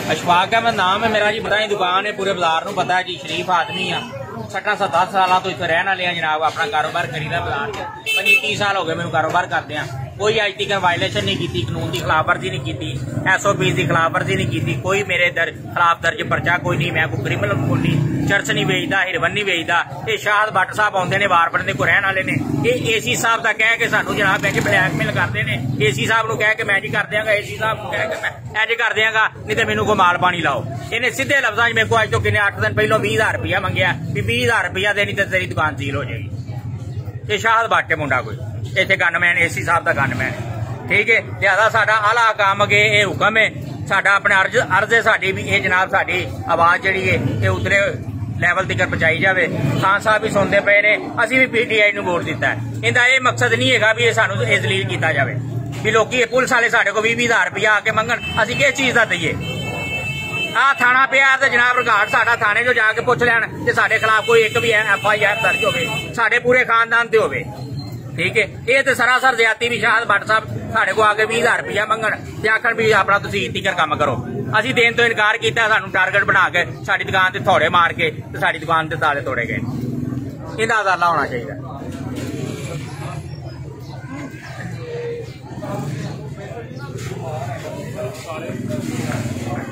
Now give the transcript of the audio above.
अशफाक अहमद नाम है मेरा जी। बताई दुकान है, पूरे बाजार में पता है जी। शरीफ आदमी आ, 60-70 साल तो इतने रहने वाले जनाब। अपना कारोबार करीदा बाजार च 25-30 साल हो गए मैंने कारोबार करते हैं। कोई अज तक वायलेशन नहीं की, कानून की खिलाफवर्जी नहीं की, SOP की खिलाफवर्जी नहीं की, कोई मेरे खिलाफ दर्ज परचा कोई नहीं। मैं कोई क्रिमिनल कोई नहीं, चरस नहीं बेचता, हिरवन नहीं बेचता। ये शाहद भट्ट साहब आते ने वार बड़े को रहने वाले ने। ये AC साहब का कह के सानू जनाब बह के ब्लैकमेल करते हैं। AC साहब को कह के मैं जी कर देंगा, AC साहब को कह के मैं इंज कर देंगा, नहीं तो मैनू को माल पानी लाओ। इन्हें सीधे लफ्जां मेरे को अज तो किन्ने 8 दिन पहलों 20,000 रुपया मंगया भी 20,000 रुपया देनी तो तेरी दुकान सील हो जाएगी। ये शाहद भट्ट है मुंडा कोई, इतने गनमैन AC साहब का गनमैन, ठीक है। लिहाजा साडा आला काम अगे ये हुक्म है साडा, अपने अर्ज है साडी भी ये जनाब साडी आवाज जिहड़ी है ये उतरे लैवल तक पहुंचाई जाए। खान साहब भी सुनते पे ने, असीं भी PTI नूं वोट दिता है। इहदा ये मकसद नहीं है भी सानू दलील किया जाए भी लोकी पुलिस वाले साडे को 20,000 रुपया आके मंगन, असीं किस चीज का दईए। आ थाना पिया तो जनाब रिकार्ड साडा थाने जो जाके पुछ लैन ते साडे खिलाफ कोई एक भी FIR दर्ज होवे, साडे पूरे खानदान ते होवे, ठीक है। ये तो सरासर ज्यादती भी शाहद भट्ट साहब साडे को आके 20,000 रुपया मंगन ते आखन भी अपना तुसीं तिकर काम करो। असीं देन तो इनकार किया, सानू टारगेट बना के साडी दुकान ते थोड़े मार के ते साडी दुकान ते ताले तोड़े गए। इहदा अदाला होना चाहिए।